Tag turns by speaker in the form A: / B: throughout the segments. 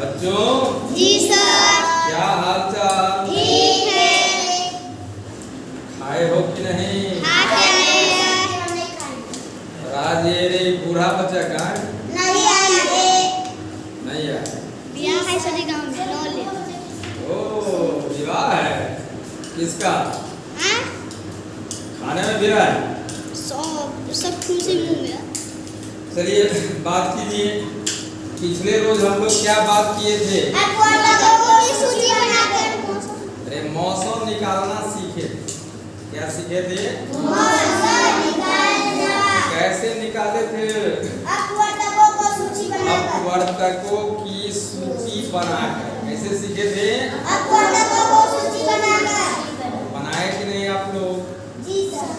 A: बच्चों
B: जी सर।
A: क्या हाल चाल?
B: ठीक है।
A: खाए हो कि नहीं?
B: खाते हैं।
A: और आज ये रे बूढ़ा बच्चा कहाँ है?
B: नहीं आए।
A: नहीं आया।
B: बियाह है सभी गांव में नौ
A: ओ विवाह है किसका?
B: हाँ?
A: खाने में विवाह है।
B: सब खुशी मुंह में।
A: चलिए बात कीजिए। पिछले रोज हम लोग क्या बात किए थे?
B: सूची बनाकर
A: अरे मौसम निकालना सीखे थे। क्या सीखे थे?
B: मौसम निकालना।
A: कैसे निकाले थे?
B: अपवर्तकों को सूची बनाकर।
A: अपवर्तकों की सूची बनाकर। कैसे सीखे थे?
B: अपवर्तकों को सूची बनाकर।
A: बनाए कि नहीं आप लोग?
B: जी सर।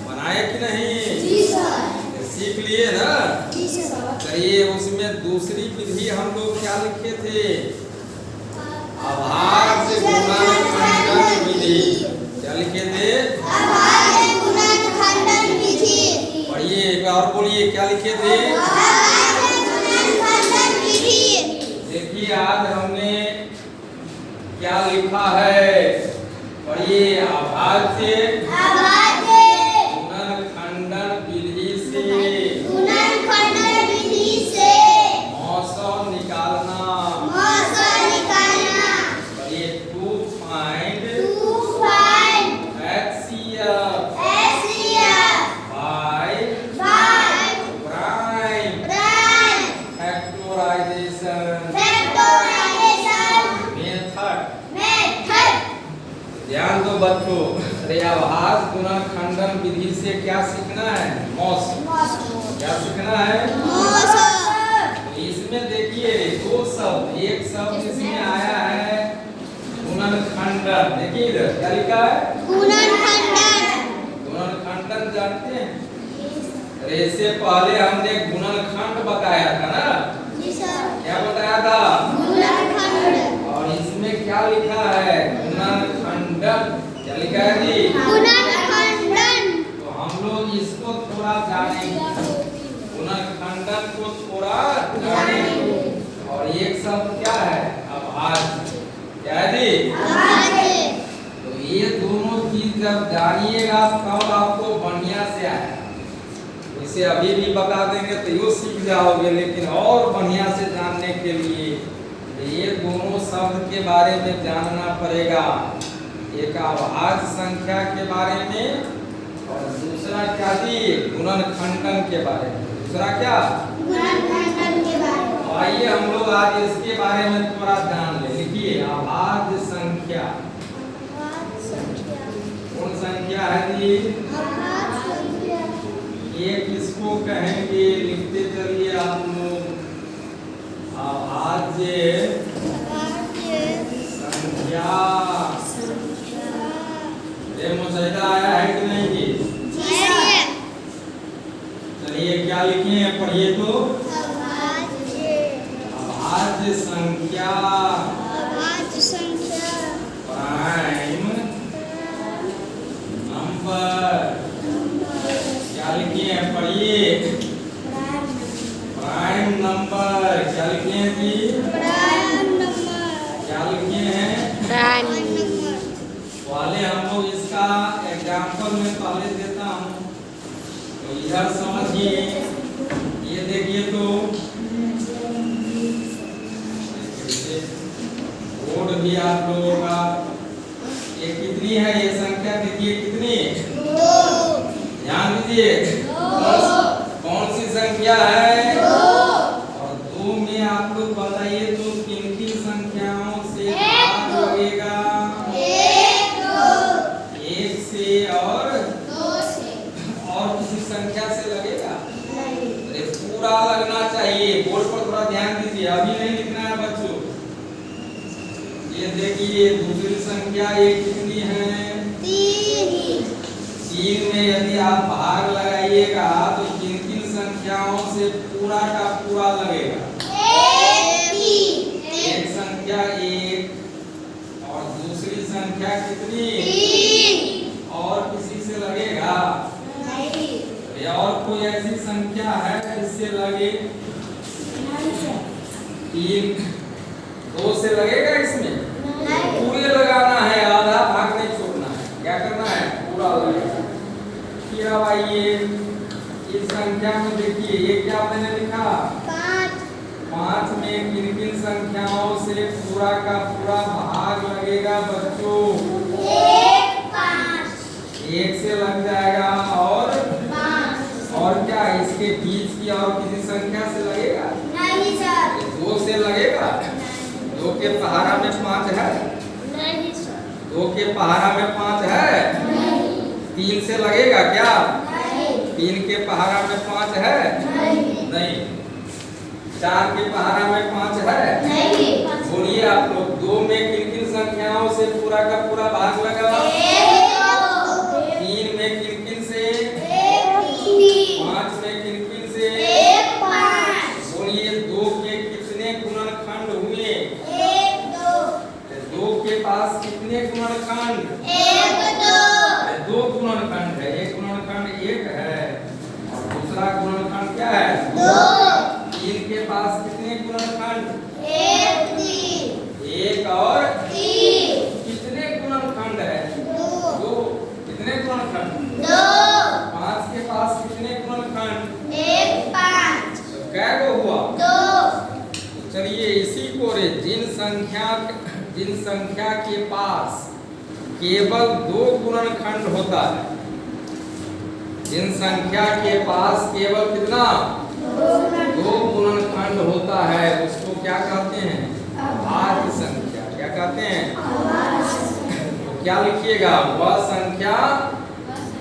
A: बनाए कि नहीं?
B: जी सर।
A: सीख लिए ना?
B: जी सर।
A: चलिए उसमें दूसरी विधि हम लोग क्या लिखे थे? अभाज्य गुणनखंडन विधि। क्या लिखे थे?
B: अभाज्य गुणनखंडन विधि।
A: पढ़िए एक बार और बोलिए क्या लिखे थे?
B: अभाज्य गुणनखंडन विधि।
A: देखिए आज हमने क्या लिखा है? पढ़िए अभाज्य गुणनखंडन विधि से मौसम निकालना। पढ़िए to find HCF by prime factorization method। ध्यान दो बच्चों। अरे अभाज्य गुणनखंडन विधि से क्या सीखना है? मौसम। क्या सीखना है? तो इसमें देखिए दो शब्द, एक शब्द इसमें आया है गुणनखंडन। देखिए इधर क्या लिखा है? गुणनखंडन जानते हैं? अरे इससे पहले हमने गुणनखंड बताया था ना? क्या बताया था? और इसमें क्या लिखा है? गुणनखंडन। क्या लिखा है जी? तो हम लोग इसको थोड़ा जानेंगे। गुणनखंडन को थोड़ा जानेंगे। और एक शब्द क्या है? अभाज्य। क्या है जी? तो ये दोनों चीज जब जानिएगा तब आपको बढ़िया से आएगा। इसे अभी भी बता देंगे तो यो सीख जाओगे, लेकिन और बढ़िया से जानने के लिए ये दोनों शब्द के बारे में जानना पड़ेगा। एक अभाज्य संख्या के बारे में और दूसरा क्या थी? गुणनखंडन के बारे में। दूसरा क्या? आइए हम लोग आज इसके बारे में थोड़ा जान ले। लिखिए अभाज्य संख्या। कौन संख्या है जी? एक इसको कहेंगे, लिखते चलिए आप लोग। अभाज्य संख्या। ये मुझे आया है कि नहीं जी? चलिए क्या लिखे हैं? पढ़िए तो। अभाज्य संख्या प्राइम नंबर। क्या लिखे हैं? पढ़िए प्राइम नंबर। क्या लिखे हैं जी? क्या लिखे हैं? पहले हम लोग इसका एग्जाम्पल में पहले देता हूँ तो इधर समझिए। ये देखिए तो बोर्ड भी आप लोगों का ये कितनी है? ये संख्या देखिए कितनी? ध्यान दीजिए। कौन सी संख्या है? और दो में आप लोग बताइए तो किन किन संख्याओं से भाग लगेगा? एक से और किसी संख्या से लगेगा? अरे पूरा लगना चाहिए। बोर्ड पर थोड़ा ध्यान दीजिए, अभी नहीं लिखना है बच्चों। ये देखिए दूसरी संख्या ये कितनी है? 3 में यदि आप भाग लगाइएगा तो किन किन संख्याओं से पूरा का पूरा लगेगा? एक संख्या 1 और दूसरी संख्या कितनी? 3। और किसी से लगेगा? नहीं। और कोई ऐसी संख्या है जिससे लगे? 3 2 से लगेगा इसमें? पूरे लगाना है, आधा भाग नहीं छोड़ना है। क्या करना है? पूरा लगेगा। फिर अब आइए इस संख्या में देखिए, ये क्या मैंने लिखा? 5 में किन किन संख्याओं से पूरा का पूरा भाग लगेगा बच्चों? 1 से लग जाएगा, और क्या इसके बीच की और किसी संख्या से लगेगा?
B: नहीं सर।
A: 2 से लगेगा? 2 के पहाड़ा में 5 है?
B: नहीं सर।
A: 2 के पहाड़ा में 5 है?
B: नहीं।
A: 3 से लगेगा क्या?
B: नहीं।
A: 3 के पहाड़ा में 5 है? नहीं। 4 के पहाड़ा में 5 है?
B: नहीं।
A: बोलिए आप लोग, 2 में किन किन संख्याओं से पूरा का पूरा भाग लगा? 3 में किन किन से? 5 में किन किन से? बोलिए 2 के कितने गुणनखंड हुए? 2 के पास कितने गुणनखंड? 2 गुणनखंड है। एक गुणनखंड 1 है और दूसरा गुणनखंड क्या है? 2। 3 के पास कितने गुणनखंड? 1 और
B: 3।
A: कितने गुणनखंड है? 2। कितने गुणनखंड? 5 के पास कितने गुणनखंड? तो क्या को हुआ? 2। चलिए इसी को रे, जिन संख्या के पास केवल 2 गुणनखंड होता है, जिन संख्या के पास केवल कितना? 2 गुणनखंड होता है, उसको क्या कहते हैं? अभाज्य संख्या। क्या कहते हैं? तो क्या लिखिएगा? वह संख्या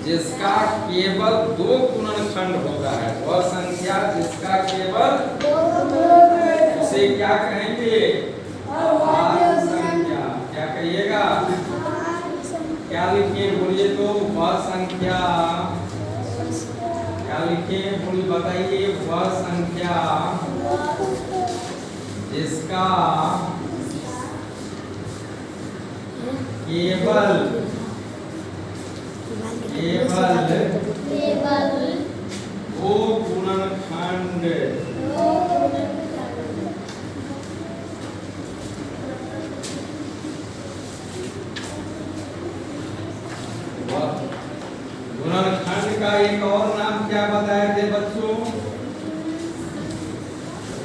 A: जिसका केवल 2 गुणनखंड होता है, वह संख्या जिसका केवल, उसे क्या कहेंगे? अभाज्य संख्या। क्या कहिएगा? क्या लिखिए? बोलिए तो। वह संख्या, क्या लिखिए? बोलिए, बताइए। वह संख्या जिसका केवल 2 गुणनखंड गुणनखंड का एक और नाम क्या बताए थे बच्चों?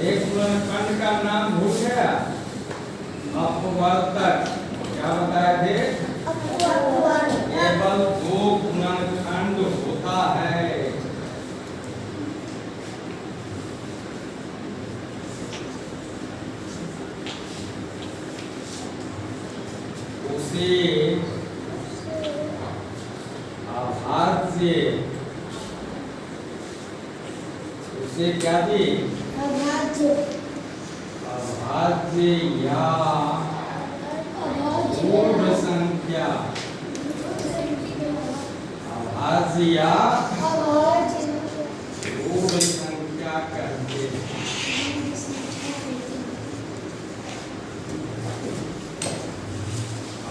A: एक गुणनखंड का नाम भूल गया? अपवर्तक। क्या बताए थे? केवल 2 गुणनखंड होता है। उसे अभाज्य, उसे क्या थी? अभाज्य या पूर्ण संख्या। अभाज्य या पूर्ण संख्या कहते हैं।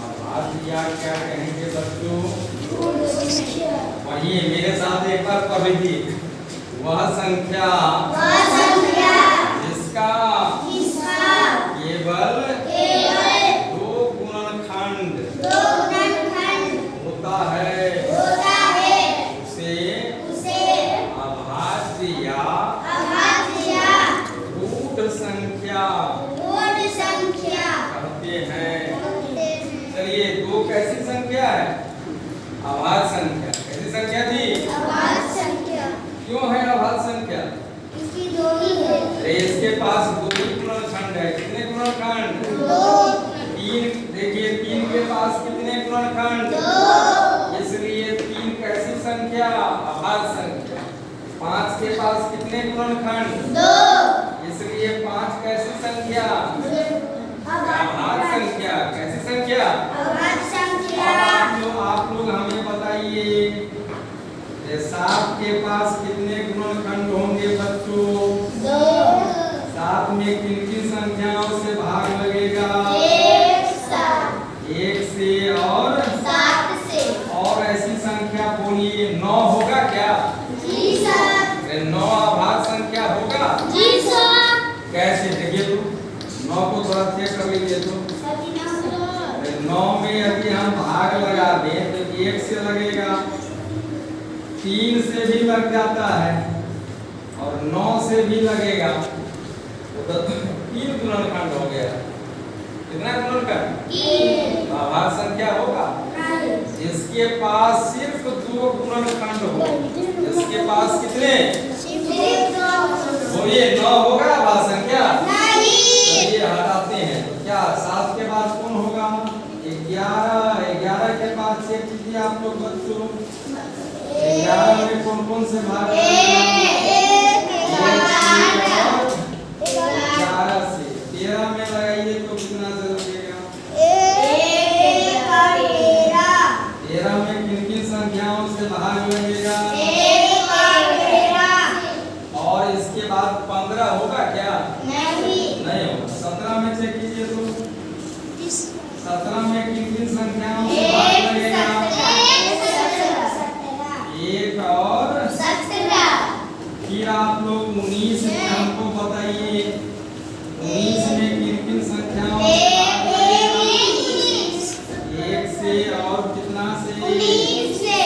A: अभाज्य या क्या कहेंगे बच्चों? पढ़िए मेरे साथ एक बार पढ़ लीजिए। वह संख्या जिसका केवल 2 गुणनखंड होता है, उसे अभाज्य या रूढ़ संख्या कहते हैं। चलिए 2 कैसी संख्या है? अभाज्य संख्या। कैसी संख्या थी? क्यों है अभाज्य संख्या? इसके पास 2 ही गुणनखंड है। कितने गुणनखंड? 3। देखिए 3 के पास कितने गुणनखंड? इसलिए 3 कैसी संख्या? अभाज्य संख्या। 5 के पास कितने गुणनखंड? इसलिए 5 कैसी संख्या? अभाज्य संख्या। कैसी संख्या? आप लोग हमें बताइए, 7 के पास कितने गुणनखंड होंगे बच्चों? 7 में किन किन संख्याओं से भाग लगेगा? 1 से और
B: 7 से।
A: और ऐसी संख्या बोलिए। 9 होगा क्या? 9 अभाज्य संख्या होगा? कैसे? देखिए तो 9 को थोड़ा बार चेक कर लीजिए तो 9 में यदि हम भाग लगा दें तो 1 से लगेगा, 3 से भी लग जाता है और 9 से भी लगेगा, तो 3 गुणनखंड हो गया। कितना गुणनखंड? आभाज्य संख्या होगा जिसके पास सिर्फ 2 गुणनखंड हो। जिसके पास कितने? बोलिए 9 होगा आभाज्य संख्या? चलिए हटाते हैं। तो क्या 7 के बाद कौन होगा? 11 के बाद चेक कीजिए आप लोग बच्चों। 11 में कौन कौन से भाग? 11 से 13 में लगाइए तो कितना लगेगा? 13 में किन किन संख्याओं से भाग लगेगा? और इसके बाद 15 होगा क्या? नहीं होगा। 17 में चेक कीजिए तो 17 में किन किन संख्याओं से भाग लगेगा? 1 और
B: 17।
A: फिर आप लोग 19 में हमको बताइए 19 में किन किन संख्याओं से भाग लगेगा? 1 से और कितना से?
B: 19 से।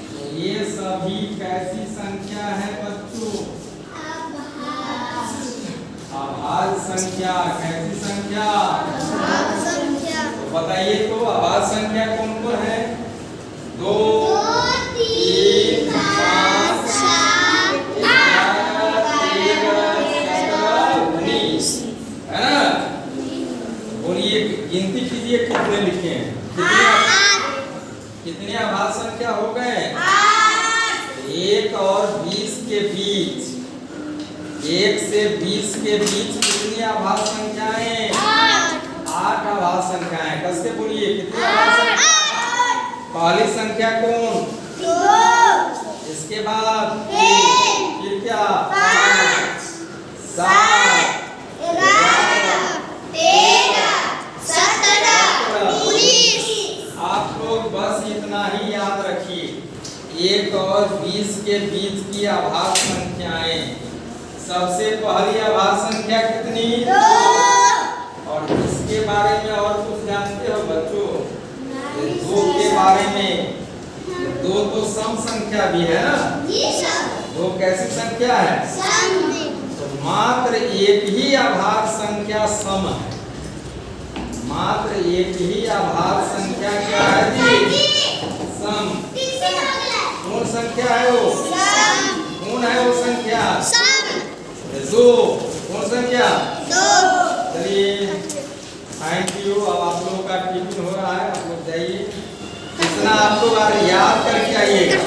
A: तो ये सभी कैसी संख्या है बच्चों? आभाज्य संख्या। कैसी संख्या? तो बताइए तो आभाज्य संख्या कौन कौन है? 2, 3, 5, 7, 11, 13, 17, 19 है ना? बोलिए गिनती कीजिए कितने लिखे हैं? कितने आभाज्य संख्या हो गए? 1 और 20 के बीच, 1 से 20 के बीच कितनी आभाज्य संख्याएं? 8 आभाज्य संख्याएं। कैसे बोलिए कितनी आभाज्य संख्या? पहली संख्या कौन?
B: 2।
A: इसके बाद
B: 3,
A: फिर क्या?
B: 5,
A: 7,
B: 11, 13, 17, 19।
A: आप लोग बस इतना ही याद रखिए 1 और 20 के बीच की आभाज्य संख्याएं। सबसे पहली आभाज्य संख्या कितनी?
B: 2।
A: और इसके बारे में और कुछ जानते हो बच्चों? 2 के बारे में 2 तो सम संख्या भी है ना? 2 कैसी संख्या है? तो मात्र एक ही आभाज्य संख्या सम है। मात्र एक ही आभाज्य संख्या क्या है जी? सम। कौन संख्या है वो? कौन है वो संख्या? 2। कौन संख्या?
B: 2।
A: चलिए थैंक यू। अब आप लोगों का टिफिन हो रहा है, आप लोग जाइए। इतना आप लोग याद करके आइएगा।